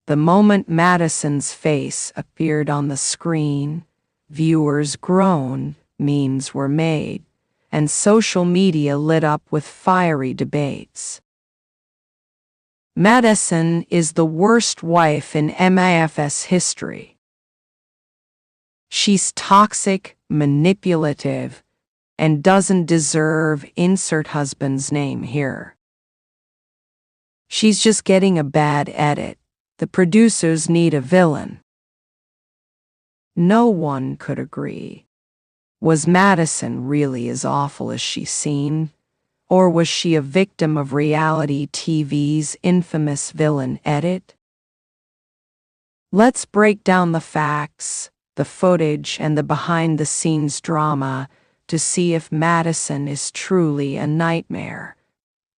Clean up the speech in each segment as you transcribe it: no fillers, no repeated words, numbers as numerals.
The moment Madison's face appeared on the screen, viewers groaned, memes were made, and social media lit up with fiery debates. Madison is the worst wife in MIFS history. She's toxic, manipulative, and doesn't deserve insert husband's name here. She's just getting a bad edit. The producers need a villain. No one could agree. Was Madison really as awful as she's seen? Or was she a victim of reality TV's infamous villain edit? Let's break down the facts, the footage, and the behind-the-scenes drama to see if Madison is truly a nightmare,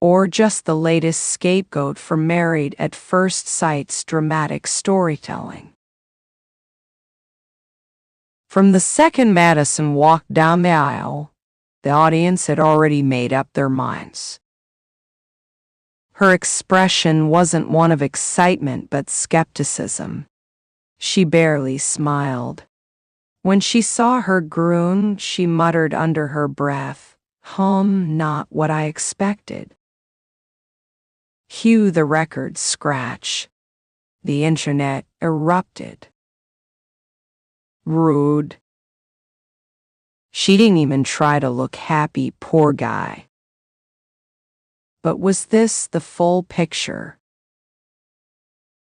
or just the latest scapegoat for Married at First Sight's dramatic storytelling. From the second Madison walked down the aisle, the audience had already made up their minds. Her expression wasn't one of excitement but skepticism. She barely smiled. When she saw her groom, she muttered under her breath, "Not what I expected." Cue the record scratch. The internet erupted. Rude. She didn't even try to look happy, poor guy. But was this the full picture?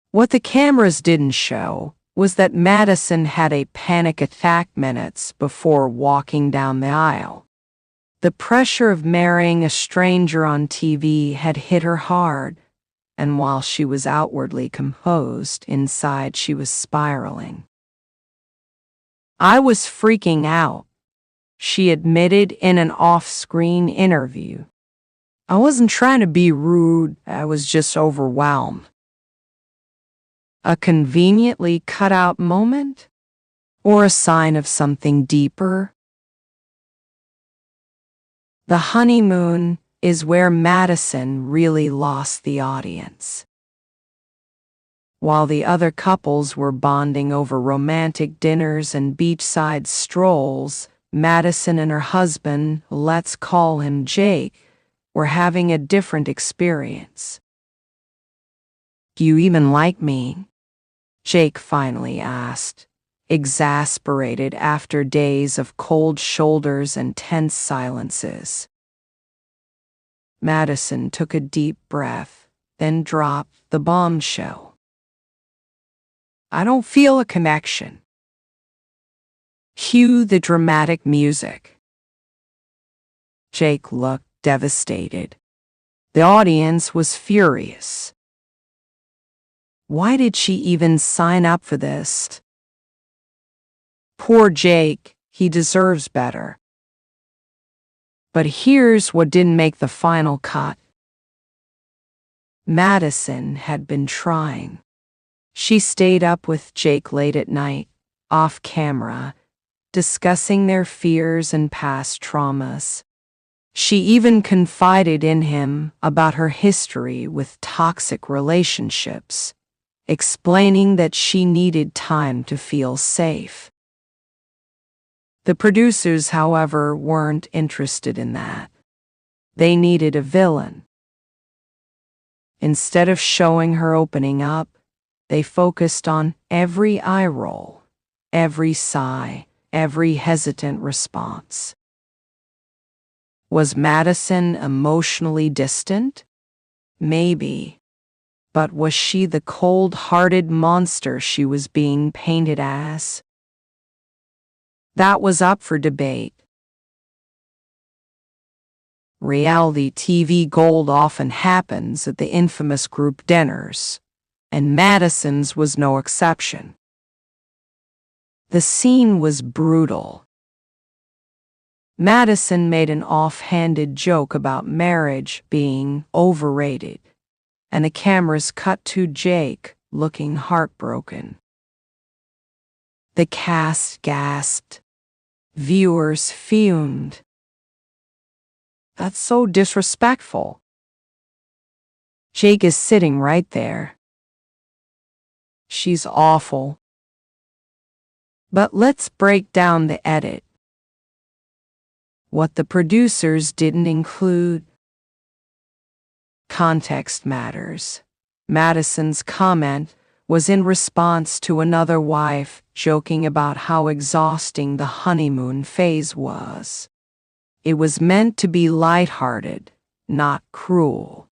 What the cameras didn't show was that Madison had a panic attack minutes before walking down the aisle. The pressure of marrying a stranger on TV had hit her hard, and while she was outwardly composed, inside she was spiraling. "I was freaking out," she admitted in an off-screen interview. "I wasn't trying to be rude, I was just overwhelmed." A conveniently cut-out moment? Or a sign of something deeper? The honeymoon is where Madison really lost the audience. While the other couples were bonding over romantic dinners and beachside strolls, Madison and her husband, let's call him Jake, were having a different experience. "Do you even like me?" Jake finally asked, exasperated after days of cold shoulders and tense silences. Madison took a deep breath, then dropped the bombshell. "I don't feel a connection." Cue the dramatic music. Jake looked devastated. The audience was furious. Why did she even sign up for this? Poor Jake, he deserves better. But here's what didn't make the final cut. Madison had been trying. She stayed up with Jake late at night, off camera, discussing their fears and past traumas. She even confided in him about her history with toxic relationships, explaining that she needed time to feel safe. The producers, however, weren't interested in that. They needed a villain. Instead of showing her opening up, they focused on every eye roll, every sigh, every hesitant response. Was Madison emotionally distant? Maybe. But was she the cold-hearted monster she was being painted as? That was up for debate. Reality TV gold often happens at the infamous group dinners, and Madison's was no exception. The scene was brutal. Madison made an offhanded joke about marriage being overrated, and the cameras cut to Jake looking heartbroken. The cast gasped. Viewers fumed. "That's so disrespectful." Jake is sitting right there. she's awful. But let's break down the edit. What the producers didn't include. Context matters. Madison's comment was in response to another wife joking about how exhausting the honeymoon phase was. It was meant to be lighthearted, not cruel.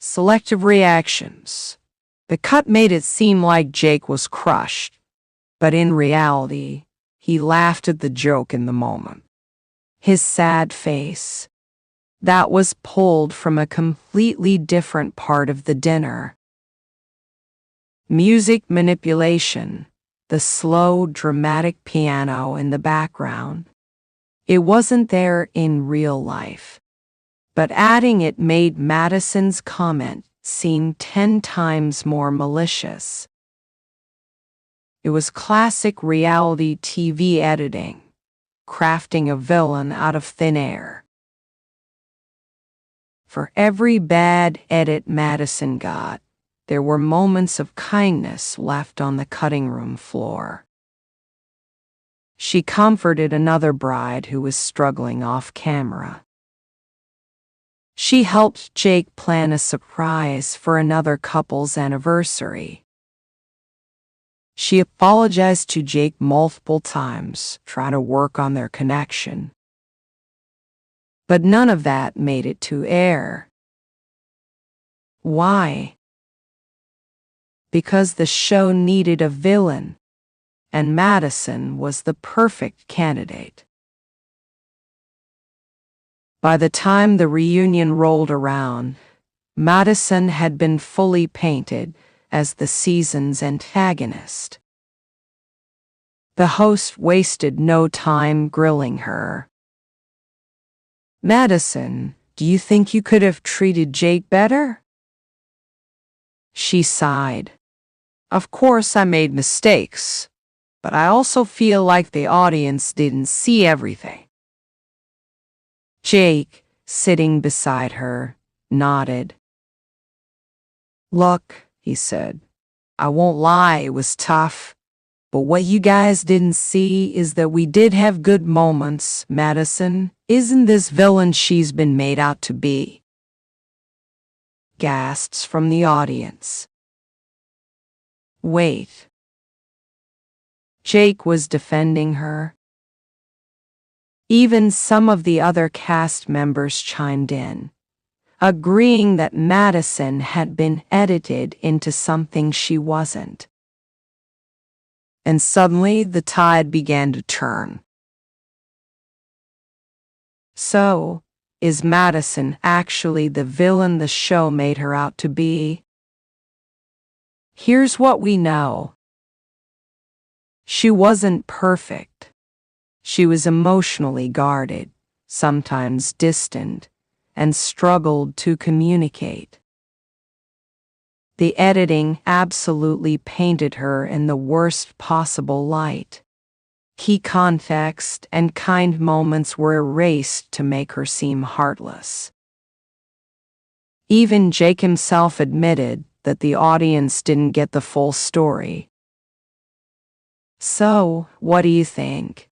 Selective reactions. The cut made it seem like Jake was crushed, but in reality, he laughed at the joke in the moment. His sad face. That was pulled from a completely different part of the dinner. Music manipulation, the slow, dramatic piano in the background. It wasn't there in real life, but adding it made Madison's comment seem 10 times more malicious. It was classic reality TV editing, crafting a villain out of thin air. For every bad edit Madison got, there were moments of kindness left on the cutting room floor. She comforted another bride who was struggling off camera. She helped Jake plan a surprise for another couple's anniversary. She apologized to Jake multiple times, trying to work on their connection. But none of that made it to air. Why? Because the show needed a villain, and Madison was the perfect candidate. By the time the reunion rolled around, Madison had been fully painted as the season's antagonist. The host wasted no time grilling her. "Madison, do you think you could have treated Jake better?" She sighed. "Of course I made mistakes, but I also feel like the audience didn't see everything." Jake, sitting beside her, nodded. "Look," he said, "I won't lie, it was tough. But what you guys didn't see is that we did have good moments. Madison isn't this villain she's been made out to be." Gasps from the audience. Wait. Jake was defending her. Even some of the other cast members chimed in, agreeing that Madison had been edited into something she wasn't. And suddenly the tide began to turn. So, is Madison actually the villain the show made her out to be? Here's what we know. She wasn't perfect. She was emotionally guarded, sometimes distant, and struggled to communicate. The editing absolutely painted her in the worst possible light. Key context and kind moments were erased to make her seem heartless. Even Jake himself admitted that the audience didn't get the full story. So, what do you think?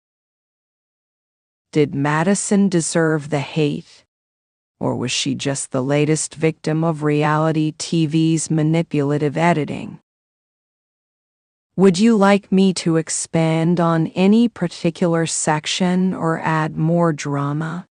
Did Madison deserve the hate? Or was she just the latest victim of reality TV's manipulative editing? Would you like me to expand on any particular section or add more drama?